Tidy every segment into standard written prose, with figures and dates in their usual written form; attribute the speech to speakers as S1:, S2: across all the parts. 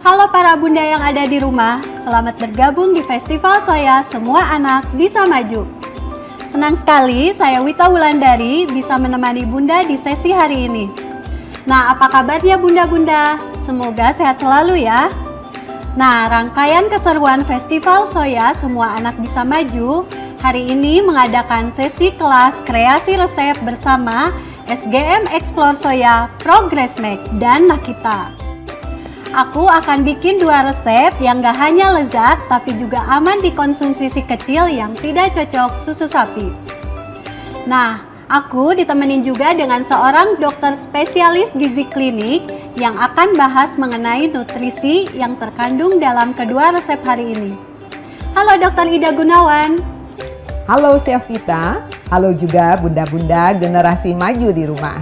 S1: Halo para bunda yang ada di rumah, selamat bergabung di Festival Soya Semua Anak Bisa Maju. Senang sekali saya Wita Wulandari bisa menemani bunda di sesi hari ini. Nah, apa kabarnya bunda-bunda? Semoga sehat selalu ya. Nah, rangkaian keseruan Festival Soya Semua Anak Bisa Maju hari ini mengadakan sesi kelas kreasi resep bersama SGM Explore Soya, Progress Max, dan Nakita. Aku akan bikin 2 resep yang gak hanya lezat tapi juga aman dikonsumsi si kecil yang tidak cocok susu sapi. Nah, aku ditemenin juga dengan seorang dokter spesialis gizi klinik yang akan bahas mengenai nutrisi yang terkandung dalam kedua resep hari ini. Halo Dr. Ida Gunawan.
S2: Halo Chef Vita, halo juga bunda-bunda generasi maju di rumah.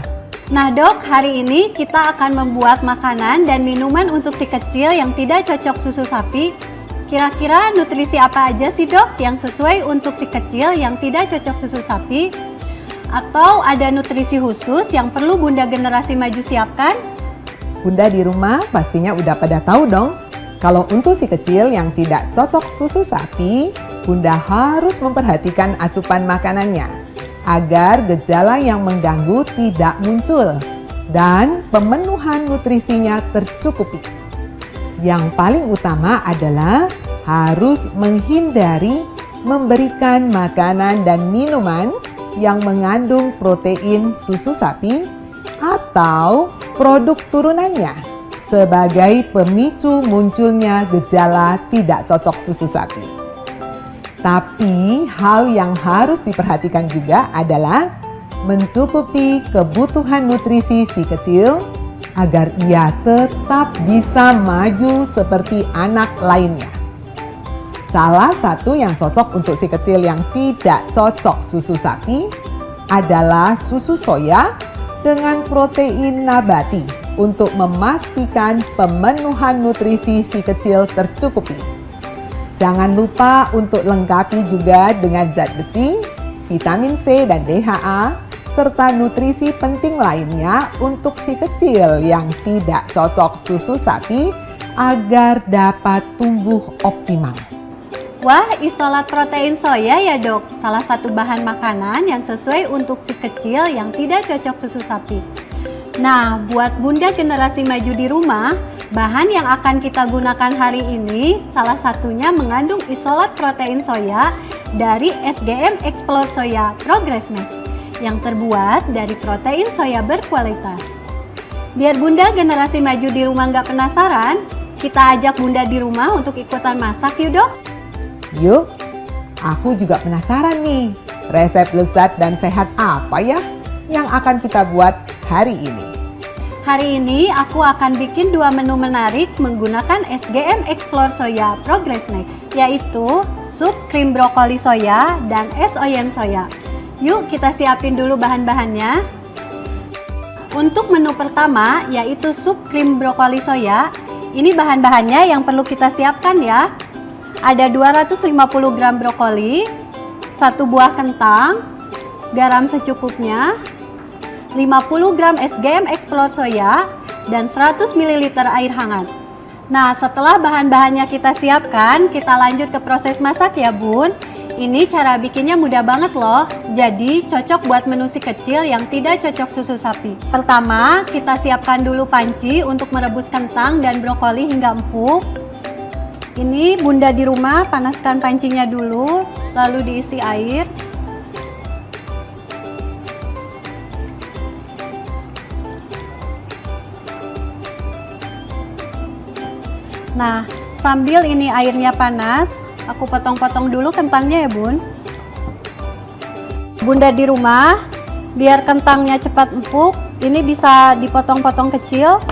S1: Nah dok, hari ini kita akan membuat makanan dan minuman untuk si kecil yang tidak cocok susu sapi. Kira-kira nutrisi apa aja sih dok yang sesuai untuk si kecil yang tidak cocok susu sapi? Atau ada nutrisi khusus yang perlu bunda generasi maju siapkan?
S2: Bunda di rumah pastinya udah pada tahu dong. Kalau untuk si kecil yang tidak cocok susu sapi, bunda harus memperhatikan asupan makanannya agar gejala yang mengganggu tidak muncul dan pemenuhan nutrisinya tercukupi. Yang paling utama adalah harus menghindari memberikan makanan dan minuman yang mengandung protein susu sapi atau produk turunannya sebagai pemicu munculnya gejala tidak cocok susu sapi. Tapi hal yang harus diperhatikan juga adalah mencukupi kebutuhan nutrisi si kecil agar ia tetap bisa maju seperti anak lainnya. Salah satu yang cocok untuk si kecil yang tidak cocok susu sapi adalah susu soya dengan protein nabati untuk memastikan pemenuhan nutrisi si kecil tercukupi. Jangan lupa untuk lengkapi juga dengan zat besi, vitamin C dan DHA, serta nutrisi penting lainnya untuk si kecil yang tidak cocok susu sapi agar dapat tumbuh optimal.
S1: Wah, isolat protein soya ya dok, salah satu bahan makanan yang sesuai untuk si kecil yang tidak cocok susu sapi. Nah, buat bunda generasi maju di rumah, bahan yang akan kita gunakan hari ini salah satunya mengandung isolat protein soya dari SGM Explore Soya Progress Max yang terbuat dari protein soya berkualitas. Biar bunda generasi maju di rumah nggak penasaran, kita ajak bunda di rumah untuk ikutan masak yuk dok.
S2: Yuk, aku juga penasaran nih, resep lezat dan sehat apa ya yang akan kita buat hari ini?
S1: Hari ini aku akan bikin 2 menu menarik menggunakan SGM Explore Soya Progress Max, yaitu sup krim brokoli soya dan es oyen soya. Yuk kita siapin dulu bahan-bahannya. Untuk menu pertama yaitu sup krim brokoli soya, ini bahan-bahannya yang perlu kita siapkan ya. Ada 250 gram brokoli, 1 buah kentang, garam secukupnya, 50 gram SGM Explore Soya, dan 100 ml air hangat. Nah, setelah bahan-bahannya kita siapkan, kita lanjut ke proses masak ya bun. Ini cara bikinnya mudah banget loh, jadi cocok buat menu si kecil yang tidak cocok susu sapi. Pertama, kita siapkan dulu panci untuk merebus kentang dan brokoli hingga empuk. Ini bunda di rumah panaskan pancinya dulu, lalu diisi air. Nah, sambil ini airnya panas, aku potong-potong dulu kentangnya ya bun. Bunda di rumah, biar kentangnya cepat empuk, ini bisa dipotong-potong kecil.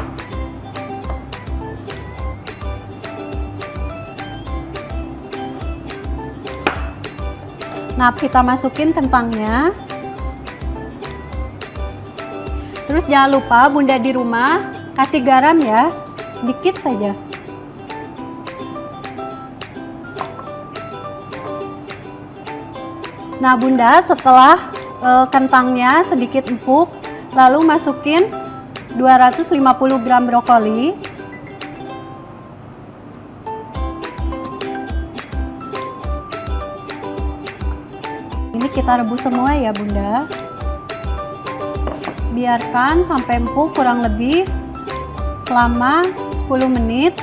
S1: Nah, kita masukin kentangnya. Terus jangan lupa bunda di rumah kasih garam ya, sedikit saja. Nah bunda, setelah kentangnya sedikit empuk, lalu masukin 250 gram brokoli. kita rebus semua ya Bunda. Biarkan sampai empuk kurang lebih selama 10 menit.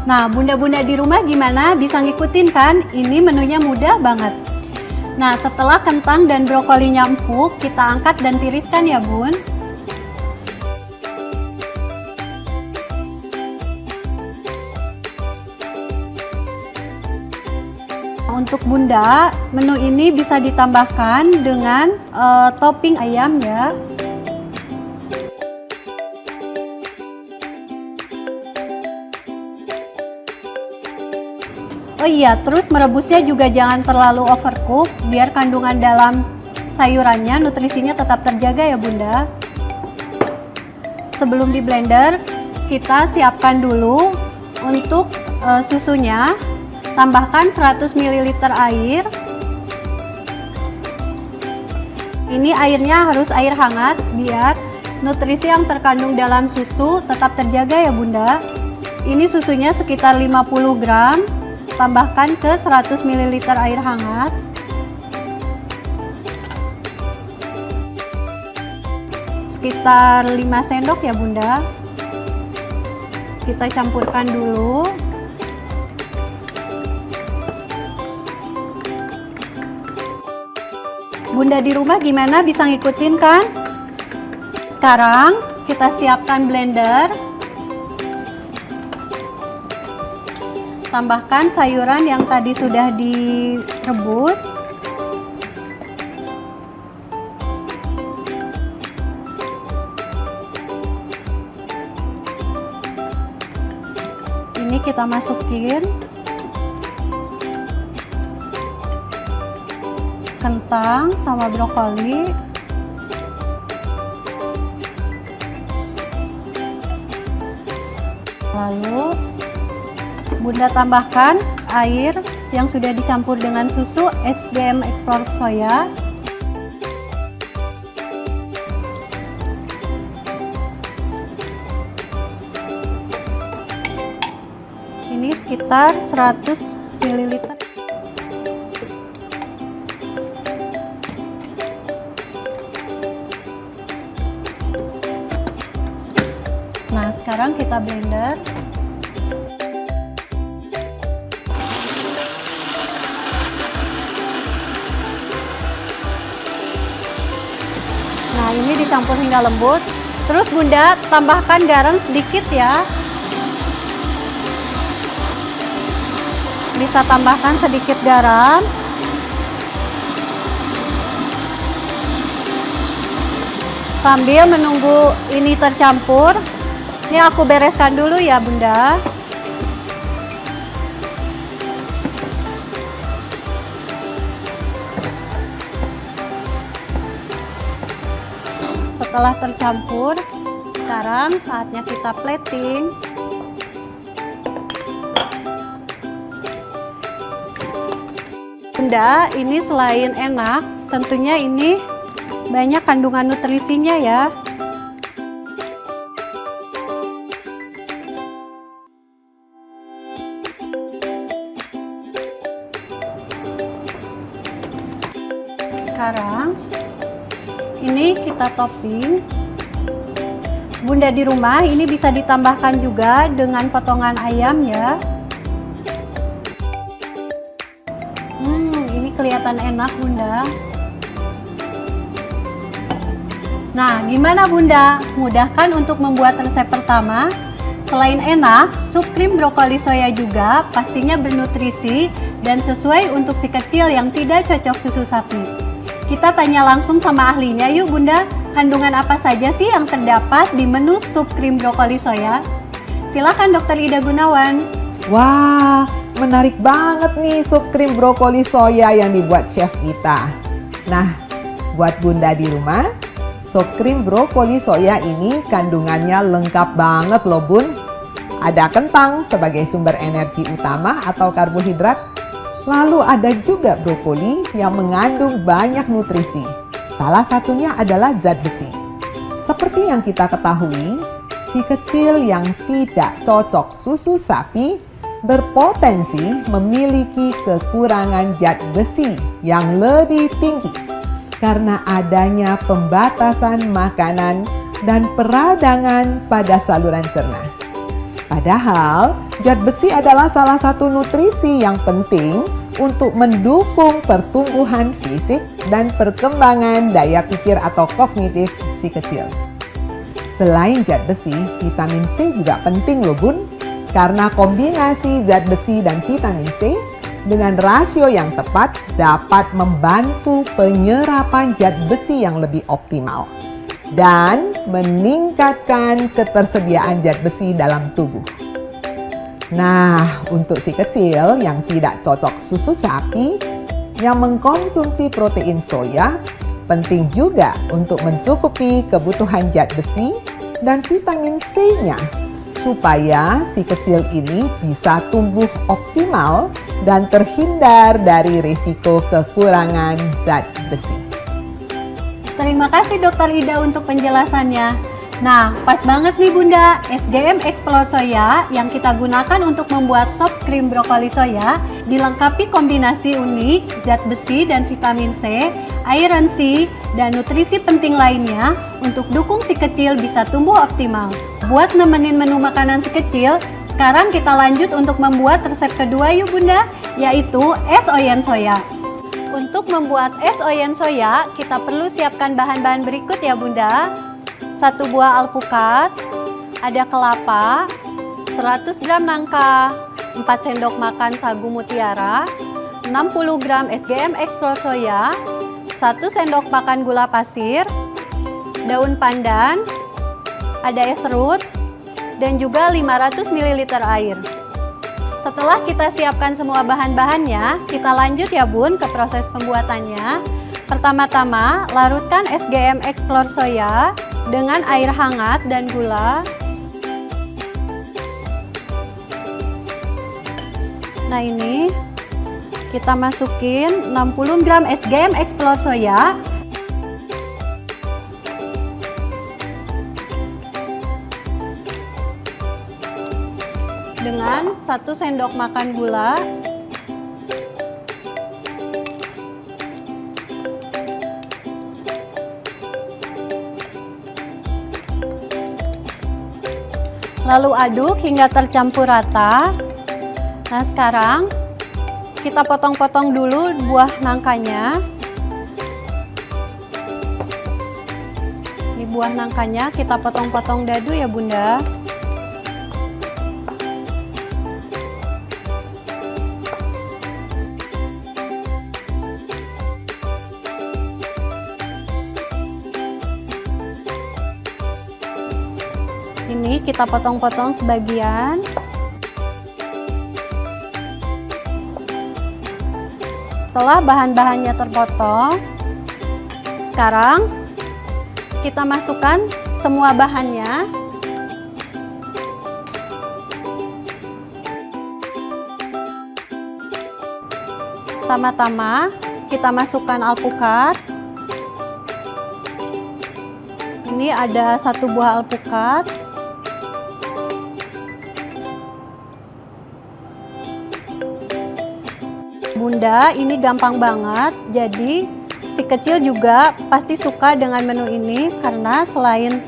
S1: Nah, bunda-bunda di rumah gimana? Bisa ngikutin kan? Ini menunya mudah banget. Nah, setelah kentang dan brokolinya empuk, kita angkat dan tiriskan ya Bun. Untuk Bunda, menu ini bisa ditambahkan dengan topping ayam ya. Oh iya, terus merebusnya juga jangan terlalu overcook, biar kandungan dalam sayurannya, nutrisinya tetap terjaga ya Bunda. Sebelum di blender, kita siapkan dulu untuk susunya. Tambahkan 100 ml air. Ini airnya harus air hangat biar nutrisi yang terkandung dalam susu tetap terjaga ya Bunda. Ini susunya sekitar 50 gram. Tambahkan ke 100 ml air hangat. Sekitar 5 sendok ya Bunda. Kita campurkan dulu. Bunda di rumah gimana, bisa ngikutin kan? Sekarang kita siapkan blender. Tambahkan sayuran yang tadi sudah direbus. Ini kita masukin kentang sama brokoli. Lalu Bunda tambahkan air yang sudah dicampur dengan susu SGM Explore Soya. Ini sekitar 100 ml. Nah, sekarang kita blender. Nah, ini dicampur hingga lembut. Terus Bunda tambahkan garam sedikit ya. Bisa tambahkan sedikit garam. Sambil menunggu ini tercampur, ini aku bereskan dulu ya Bunda. Setelah tercampur, sekarang saatnya kita plating. Bunda, ini selain enak, tentunya ini banyak kandungan nutrisinya ya. Sekarang ini kita topping. Bunda di rumah ini bisa ditambahkan juga dengan potongan ayam ya. Ini kelihatan enak Bunda. Nah, gimana Bunda? Mudah kan untuk membuat resep pertama? Selain enak, sup krim brokoli soya juga pastinya bernutrisi dan sesuai untuk si kecil yang tidak cocok susu sapi. Kita tanya langsung sama ahlinya yuk Bunda, kandungan apa saja sih yang terdapat di menu sup krim brokoli soya? Silakan Dr. Ida Gunawan.
S2: Wah, menarik banget nih sup krim brokoli soya yang dibuat chef kita. Nah, buat Bunda di rumah, sup krim brokoli soya ini kandungannya lengkap banget loh Bun. Ada kentang sebagai sumber energi utama atau karbohidrat. Lalu ada juga brokoli yang mengandung banyak nutrisi. Salah satunya adalah zat besi. Seperti yang kita ketahui, si kecil yang tidak cocok susu sapi berpotensi memiliki kekurangan zat besi yang lebih tinggi karena adanya pembatasan makanan dan peradangan pada saluran cerna. Padahal, zat besi adalah salah satu nutrisi yang penting untuk mendukung pertumbuhan fisik dan perkembangan daya pikir atau kognitif si kecil. Selain zat besi, vitamin C juga penting loh Bun, karena kombinasi zat besi dan vitamin C dengan rasio yang tepat dapat membantu penyerapan zat besi yang lebih optimal dan meningkatkan ketersediaan zat besi dalam tubuh. Nah, untuk si kecil yang tidak cocok susu sapi yang mengkonsumsi protein soya, penting juga untuk mencukupi kebutuhan zat besi dan vitamin C-nya supaya si kecil ini bisa tumbuh optimal dan terhindar dari risiko kekurangan zat besi.
S1: Terima kasih Dokter Ida untuk penjelasannya. Nah, pas banget nih Bunda, SGM Explore Soya yang kita gunakan untuk membuat sop krim brokoli soya dilengkapi kombinasi unik, zat besi dan vitamin C, iron C, dan nutrisi penting lainnya untuk dukung si kecil bisa tumbuh optimal. Buat nemenin menu makanan si kecil, sekarang kita lanjut untuk membuat resep kedua yuk Bunda, yaitu es oyen soya. Untuk membuat es oyen soya, kita perlu siapkan bahan-bahan berikut ya Bunda. 1 buah alpukat, ada kelapa, 100 gram nangka, 4 sendok makan sagu mutiara, 60 gram SGM Explore Soya, 1 sendok makan gula pasir, daun pandan, ada es serut, dan juga 500 ml air. Setelah kita siapkan semua bahan-bahannya, kita lanjut ya Bun ke proses pembuatannya. Pertama-tama, larutkan SGM Explore Soya dengan air hangat dan gula. Nah ini kita masukin 60 gram SGM Explore Soya. Dengan 1 sendok makan gula. Lalu aduk hingga tercampur rata. Nah sekarang kita potong-potong dulu buah nangkanya. Ini buah nangkanya kita potong-potong dadu ya Bunda. Ini kita potong-potong sebagian. Setelah bahan-bahannya terpotong, sekarang kita masukkan semua bahannya. Pertama-tama kita masukkan alpukat. Ini ada 1 buah alpukat. Bunda, ini gampang banget, jadi si kecil juga pasti suka dengan menu ini karena selain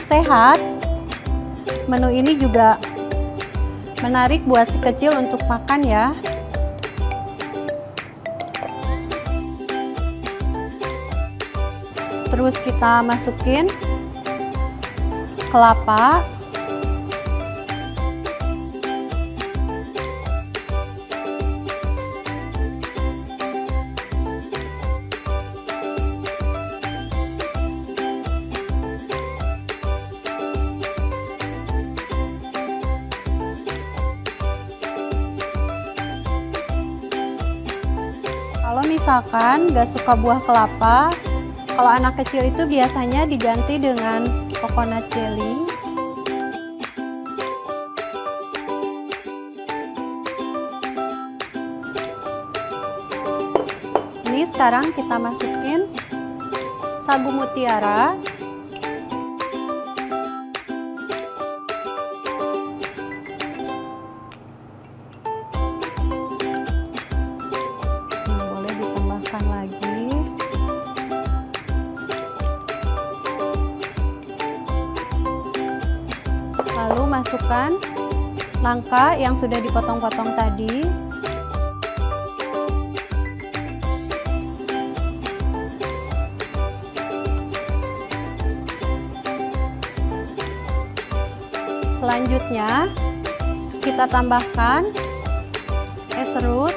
S1: sehat, menu ini juga menarik buat si kecil untuk makan ya. Terus kita masukin kelapa. Kalau misalkan gak suka buah kelapa, kalau anak kecil itu biasanya diganti dengan coconut jelly. Ini sekarang kita masukin sagu mutiara. Lalu masukkan nangka yang sudah dipotong-potong tadi. Selanjutnya kita tambahkan es serut,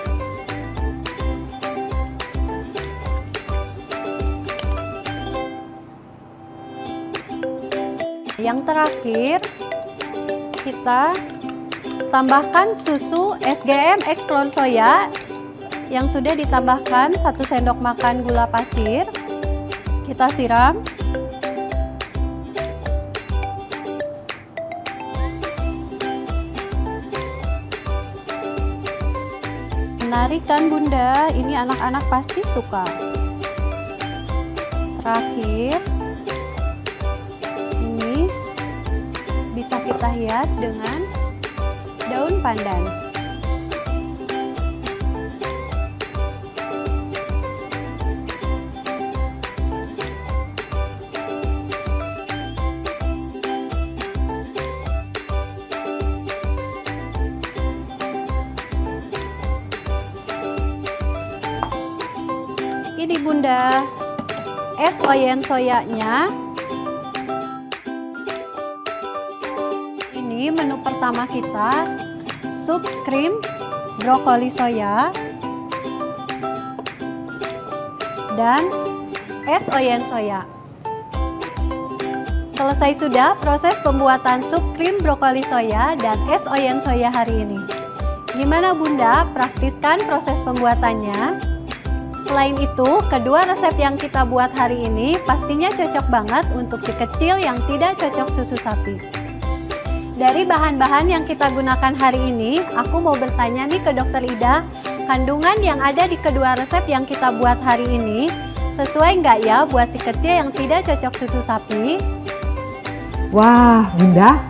S1: yang terakhir kita tambahkan susu SGM Explore Soya yang sudah ditambahkan 1 sendok makan gula pasir. Kita siram. Menarik kan Bunda? Ini anak-anak pasti suka. Terakhir, ini bisa kita hias dengan daun pandan. Ini Bunda, es oyen soyanya. Ini menu pertama kita, sup krim brokoli soya dan es oyen soya. Selesai sudah proses pembuatan sup krim brokoli soya dan es oyen soya hari ini. Gimana Bunda, praktiskan proses pembuatannya? Selain itu, kedua resep yang kita buat hari ini pastinya cocok banget untuk si kecil yang tidak cocok susu sapi. Dari bahan-bahan yang kita gunakan hari ini, aku mau bertanya nih ke Dokter Ida, kandungan yang ada di kedua resep yang kita buat hari ini sesuai nggak ya buat si kecil yang tidak cocok susu sapi?
S2: Wah, Bunda,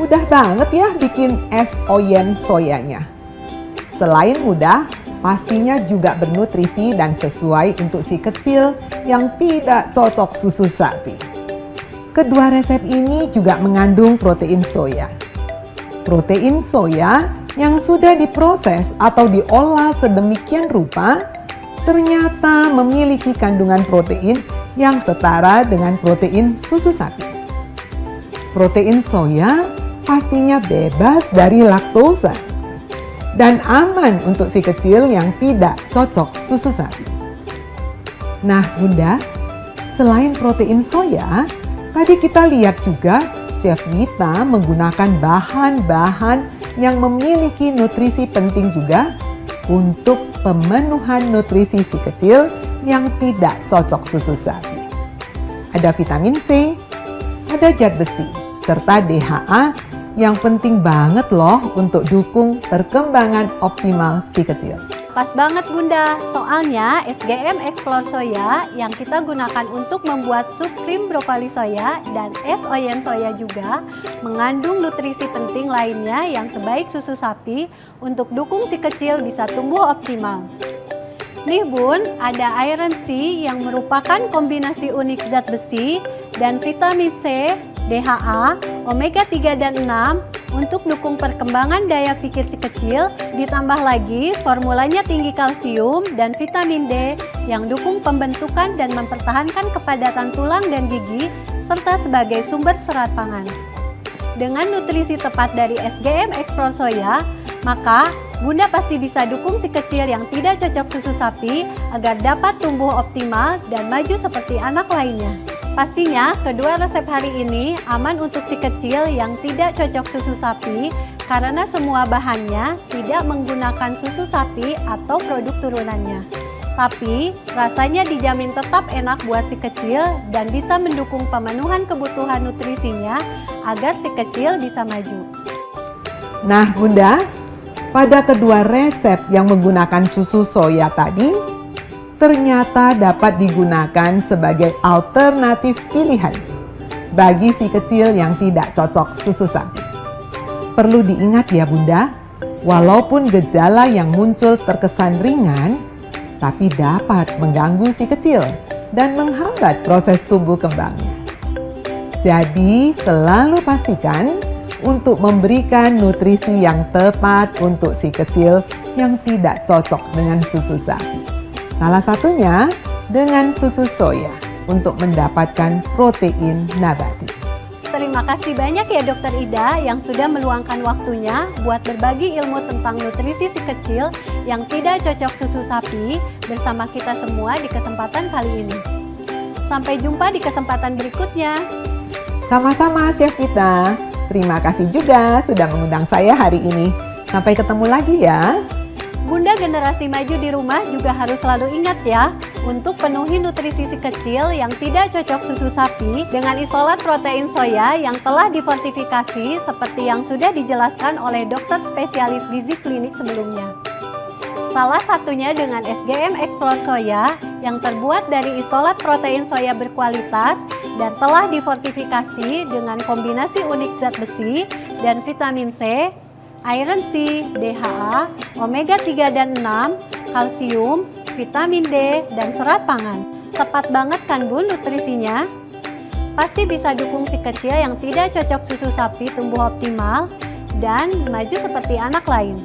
S2: mudah banget ya bikin es oyen soyanya. Selain mudah, pastinya juga bernutrisi dan sesuai untuk si kecil yang tidak cocok susu sapi. Kedua resep ini juga mengandung protein soya. Protein soya yang sudah diproses atau diolah sedemikian rupa ternyata memiliki kandungan protein yang setara dengan protein susu sapi. Protein soya pastinya bebas dari laktosa dan aman untuk si kecil yang tidak cocok susu sapi. Nah Bunda, selain protein soya, tadi kita lihat juga Chef Wita menggunakan bahan-bahan yang memiliki nutrisi penting juga untuk pemenuhan nutrisi si kecil yang tidak cocok susu sapi. Ada vitamin C, ada zat besi, serta DHA yang penting banget loh untuk dukung perkembangan optimal si kecil.
S1: Pas banget Bunda, soalnya SGM Explore Soya yang kita gunakan untuk membuat sup krim brokoli soya dan es oyen soya juga mengandung nutrisi penting lainnya yang sebaik susu sapi untuk dukung si kecil bisa tumbuh optimal. Nih Bun, ada iron C yang merupakan kombinasi unik zat besi dan vitamin C, DHA, omega 3 dan 6 untuk dukung perkembangan daya pikir si kecil, ditambah lagi formulanya tinggi kalsium dan vitamin D yang dukung pembentukan dan mempertahankan kepadatan tulang dan gigi serta sebagai sumber serat pangan. Dengan nutrisi tepat dari SGM Explore Soya, maka Bunda pasti bisa dukung si kecil yang tidak cocok susu sapi agar dapat tumbuh optimal dan maju seperti anak lainnya. Pastinya kedua resep hari ini aman untuk si kecil yang tidak cocok susu sapi karena semua bahannya tidak menggunakan susu sapi atau produk turunannya. Tapi rasanya dijamin tetap enak buat si kecil dan bisa mendukung pemenuhan kebutuhan nutrisinya agar si kecil bisa maju.
S2: Nah Bunda, pada kedua resep yang menggunakan susu soya tadi, ternyata dapat digunakan sebagai alternatif pilihan bagi si kecil yang tidak cocok susu sapi. Perlu diingat ya Bunda, walaupun gejala yang muncul terkesan ringan, tapi dapat mengganggu si kecil dan menghambat proses tumbuh kembangnya. Jadi selalu pastikan untuk memberikan nutrisi yang tepat untuk si kecil yang tidak cocok dengan susu sapi. Salah satunya dengan susu soya untuk mendapatkan protein nabati.
S1: Terima kasih banyak ya Dokter Ida yang sudah meluangkan waktunya buat berbagi ilmu tentang nutrisi si kecil yang tidak cocok susu sapi bersama kita semua di kesempatan kali ini. Sampai jumpa di kesempatan berikutnya.
S2: Sama-sama Chef Vita. Terima kasih juga sudah mengundang saya hari ini. Sampai ketemu lagi ya.
S1: Bunda generasi maju di rumah juga harus selalu ingat ya, untuk penuhi nutrisi si kecil yang tidak cocok susu sapi dengan isolat protein soya yang telah difortifikasi seperti yang sudah dijelaskan oleh dokter spesialis gizi klinik sebelumnya. Salah satunya dengan SGM Explore Soya yang terbuat dari isolat protein soya berkualitas dan telah difortifikasi dengan kombinasi unik zat besi dan vitamin C, iron C, DHA, omega 3 dan 6, kalsium, vitamin D, dan serat pangan. Tepat banget kan Bun nutrisinya? Pasti bisa dukung si kecil yang tidak cocok susu sapi tumbuh optimal dan maju seperti anak lain.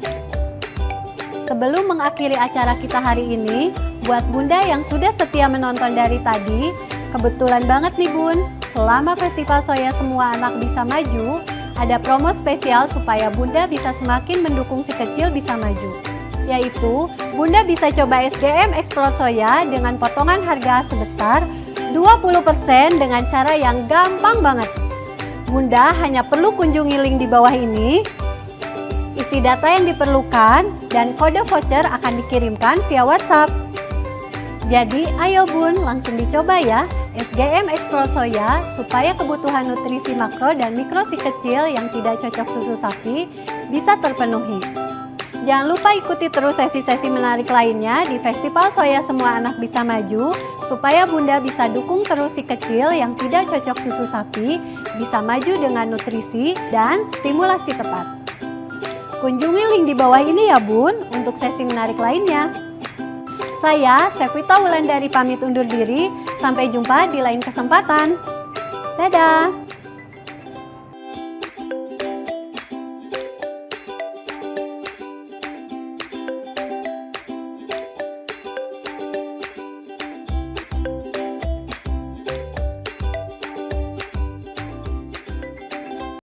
S1: Sebelum mengakhiri acara kita hari ini, buat Bunda yang sudah setia menonton dari tadi, kebetulan banget nih Bun, selama Festival Soya Semua Anak Bisa Maju, ada promo spesial supaya Bunda bisa semakin mendukung si kecil bisa maju. Yaitu, Bunda bisa coba SGM Explore Soya dengan potongan harga sebesar 20% dengan cara yang gampang banget. Bunda hanya perlu kunjungi link di bawah ini, isi data yang diperlukan, dan kode voucher akan dikirimkan via WhatsApp. Jadi ayo Bun, langsung dicoba ya SGM Explore Soya supaya kebutuhan nutrisi makro dan mikro si kecil yang tidak cocok susu sapi bisa terpenuhi. Jangan lupa ikuti terus sesi-sesi menarik lainnya di Festival Soya Semua Anak Bisa Maju supaya Bunda bisa dukung terus si kecil yang tidak cocok susu sapi bisa maju dengan nutrisi dan stimulasi tepat. Kunjungi link di bawah ini ya Bun untuk sesi menarik lainnya. Saya, Chef Vita Wulandari pamit undur diri. Sampai jumpa di lain kesempatan. Dadah!